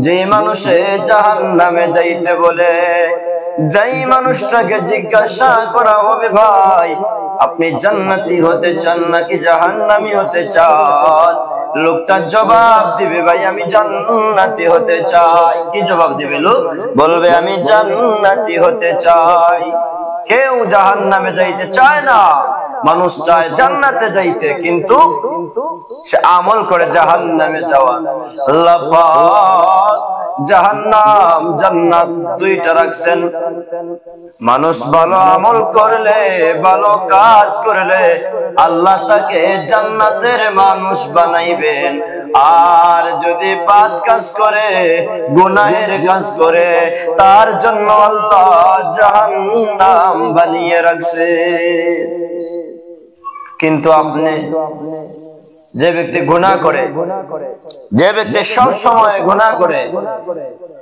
যে মানুষে জাহান্নামে যাইতে বলে, যেই মানুষটাকে জিজ্ঞাসা করা হবে, ভাই আপনি জান্নাতি হতে চান নাকি জাহান্নামী হতে চান? লোকটা জবাব দিবে, ভাই আমি জান্নাতি হতে চাই। কি জবাব দিবে লোক? বলবে আমি জান্নাতি হতে চাই। কেউ জাহান্নামে যাইতে চায় না, মানুষ চায় জান্নাতে যাইতে, কিন্তু সে আমল করে জাহান্নামে যাওয়া। আল্লাহ পাক জাহান্নাম জান্নাত দুইটা রাখছেন। মানুষ ভালো আমল করলে, ভালো কাজ করলে আল্লাহ তাকে জান্নাতের মানুষ বানাইবেন, আর যদি পাপ কাজ করে, গুনাহের কাজ করে, তার জন্য আল্লাহ জাহান্নাম বানিয়ে রাখছে। কিন্তু আপনি যে ব্যক্তি গুনাহ করে, যে ব্যক্তি সব সময় গুনাহ করে,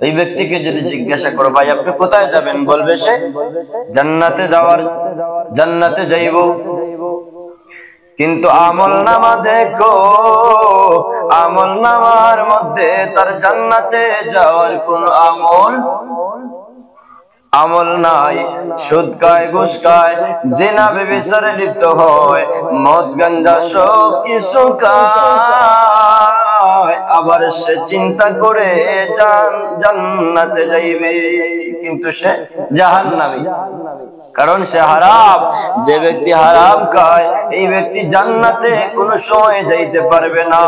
এই ব্যক্তিকে যদি জিজ্ঞাসা করো, ভাই আপনি কোথায় যাবেন, বলবে সে জান্নাতে যাওয়ার, জান্নাতে যাইব। কিন্তু আমলনামা দেখো, আমলনামার মধ্যে তার জান্নাতে যাওয়ার কোন আমল নাই। সুদ খায়, ঘুষ খায়, জিনা ব্যভিচারে লিপ্ত হয়, মদ গাঞ্জা সব কিছু খায়, আবার সে চিন্তা করে জান্নাতে যাইবে, কিন্তু সে জাহান্নামী, কারণ সে হারাম। যে ব্যক্তি হারাম খায়, এই ব্যক্তি জান্নাতে কোনো সময় যাইতে পারবে না।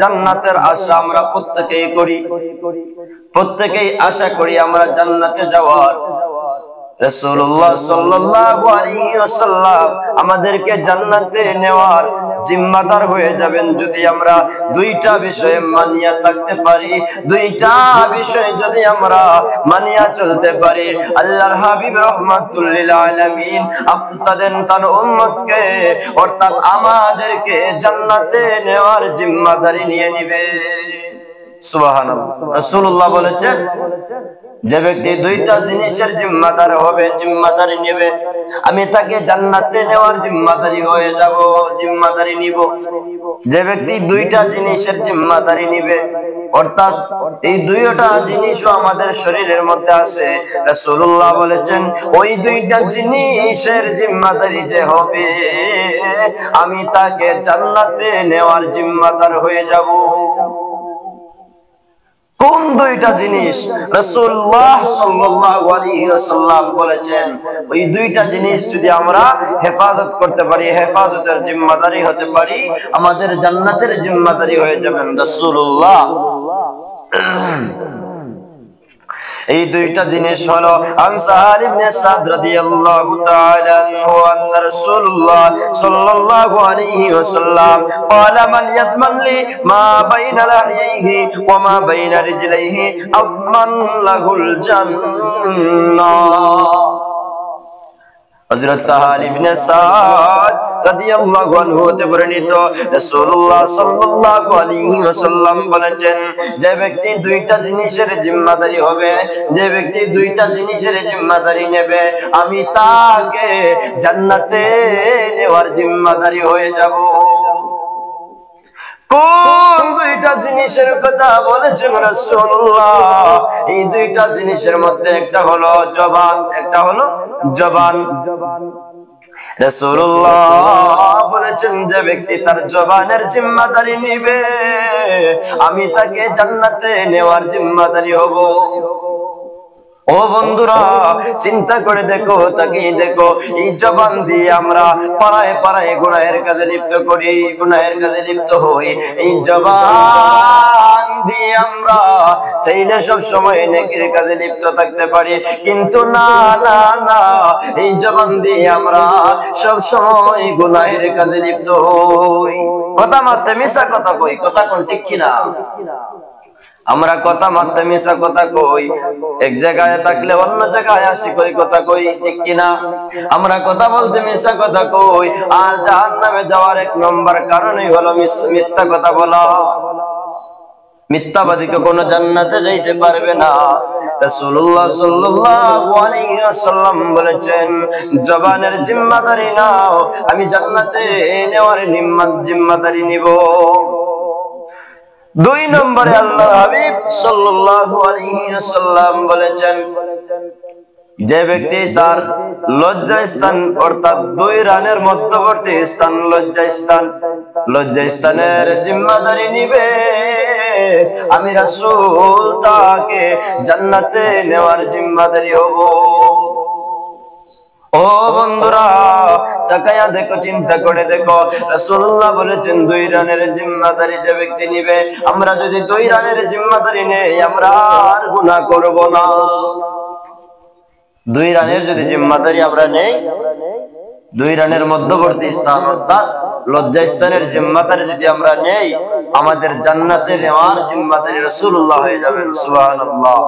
জান্নাতের আশা আমরা প্রত্যেকেই করি, প্রত্যেকেই আশা করি আমরা জান্নাতে যাওয়ার। রাসূলুল্লাহ সাল্লাল্লাহু আলাইহি ওয়াসাল্লাম আমাদেরকে জান্নাতে নেওয়ার জিম্মাদার হয়ে যাবেন যদি আমরা দুইটা বিষয়ে মানিয়া থাকতে পারি। দুইটা বিষয় যদি আমরা মানিয়া চলতে পারি, আল্লাহর হাবিব রাহমাতুল লিল আলামিন আপনাদের তার উম্মতকে অর্থাৎ আমাদেরকে জান্নাতে নেওয়ার জিম্মাদারি নিয়ে নিবে। সুবহানাল্লাহ। রাসূলুল্লাহ বলেছেন, যে ব্যক্তি দুইটা জিনিসের জিম্মাদার হবে, জিম্মাদারি নেবে, আমি তাকে জান্নাতে নেওয়ার জিম্মাদারি হয়ে যাব, জিম্মাদারি নিব। যে ব্যক্তি দুইটা জিনিসের জিম্মাদারি নিবে, অর্থাৎ এই দুইটা জিনিসও আমাদের শরীরের মধ্যে আছে, রাসূলুল্লাহ বলেছেন ওই দুইটা জিনিসের জিম্মাদারি যে হবে, আমি তাকে জান্নাতে নেওয়ার জিম্মাদার হয়ে যাব। কোন দুইটা জিনিস? রাসূলুল্লাহ সাল্লাল্লাহু আলাইহি ওয়াসাল্লাম বলেছেন ওই দুইটা জিনিস যদি আমরা হেফাজত করতে পারি, হেফাজতের জিম্মাদারি হতে পারি, আমাদের জান্নাতের জিম্মাদারি হয়ে যাবেন রাসূলুল্লাহ। এই দুইটা জিনিস হলো, আন সাহাল ইবনে সাদ রাদিয়াল্লাহু তাআলা আনহু আন্না রাসূলুল্লাহ সাল্লাল্লাহু আলাইহি ওয়াসাল্লাম قال من يضمن لي ما بين لحييه وما بين رجليه اضمن له الجنة। হযরত সাহাল ইবনে সাদ রাদিয়াল্লাহু আনহু হতে বর্ণিত, রাসূলুল্লাহ সাল্লাল্লাহু আলাইহি ওয়াসাল্লাম বলেছেন, যে ব্যক্তি দুইটা জিনিসের জিম্মাদারি হবে, যে ব্যক্তি দুইটা জিনিসের জিম্মাদারি নেবে, আমি তাকে জান্নাতে নেওয়ার জিম্মাদারি হয়ে যাব। কোন দুইটা জিনিসের কথা বলেছেন রাসূলুল্লাহ? এই দুইটা জিনিসের মধ্যে একটা হলো জবান, একটা হলো জবান। রাসূলুল্লাহ বলেছেন, যে ব্যক্তি তার জবানের জিম্মাদারি নিবে, আমি তাকে জান্নাতে নেওয়ার জিম্মাদারি হব। ও বন্ধুরা, চিন্তা করে দেখো, তাকিয়ে দেখো, এই জবান দিয়ে আমরা পাড়ায় পাড়ায় গুনাহের কাজে লিপ্ত করি, গুনাহের কাজে লিপ্ত হই। এই জবান দিয়ে আমরা চাইলে সব সময় নেকির কাজে লিপ্ত থাকতে পারি, কিন্তু না না না, এই জবান দিয়ে আমরা সব সময় গুনাহের কাজে লিপ্ত হই। কথা মারতে মিশা কথা কই, কথা কোন ঠিক কিনা? আমরা কথা মারতে মিশা কথা কই, এক জায়গায় থাকলে অন্য জায়গায় আসি কই কথা কই, ঠিক কিনা? আমরা কথা বলতে মিশা কথা কই, আর জাহান্নামে যাওয়ার এক নম্বর কারণই হলো মিথ্যা কথা বলা। মিথ্যাবাদীকে কোনো জান্নাতে যাইতে পারবে না। রাসূলুল্লাহ সাল্লাল্লাহু আলাইহি ওয়াসাল্লাম বলেছেন, জবানের জিম্মাদারি নাও, আমি জান্নাতে নেওয়ার জিম্মাদারি নিব। 2 নম্বরে আল্লাহর হাবিব সাল্লাল্লাহু আলাইহি ওয়াসাল্লাম বলেছেন, যে ব্যক্তি তার লজ্জাস্থান অর্থাৎ 2 রানের মধ্যবর্তী স্থান লজ্জাস্থানের জিম্মাদারি নিবে, আমি রাসূল তাকে জান্নাতে নেওয়ার জিম্মাদারি হব। ও বন্ধুরা, তাকায়া দেখো, চিন্তা করে দেখো, রাসূলুল্লাহ বলেছেন 2 রানের জিম্মাদারি যে ব্যক্তি নিবে, আমরা যদি 2 রানের জিম্মাদারি নেই আমরা আর গুনাহ করব না। 2 রানের যদি জিম্মাদারি আমরা নেই, 2 রানের মধ্যবর্তী স্থান অর্থাৎ লজ্জাস্থানের জিম্মাদারি যদি আমরা নেই, আমাদের জান্নাতে নেওয়ার জিম্মাদারি রাসূলুল্লাহ হয়ে যাবেন। সুবহানাল্লাহ।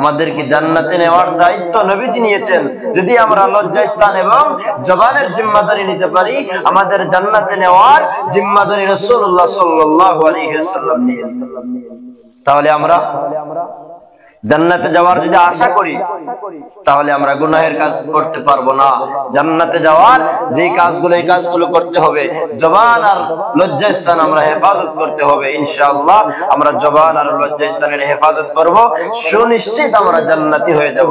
আমাদেরকে জান্নাতে নেওয়ার দায়িত্ব নবীজি নিয়েছেন। যদি আমরা লজ্জাস্থান এবং জবানের জিম্মাদারি নিতে পারি, আমাদের জান্নাতে নেওয়ার জিম্মাদারি রাসূলুল্লাহ সাল্লাল্লাহু আলাইহি ওয়াসাল্লাম নিয়েছেন। তাহলে আমরা জান্নাতে যাওয়ার যদি আশা করি, তাহলে আমরা গুনাহের কাজ করতে পারবো না। জান্নাতে যাওয়ার যে কাজগুলো, এই কাজগুলো করতে হবে। জবান আর লজ্জাস্থান আমরা হেফাজত করতে হবে। ইনশাআল্লাহ আমরা জবান আর লজ্জাস্থানের হেফাজত করব, সুনিশ্চিত আমরা জান্নাতি হয়ে যাব।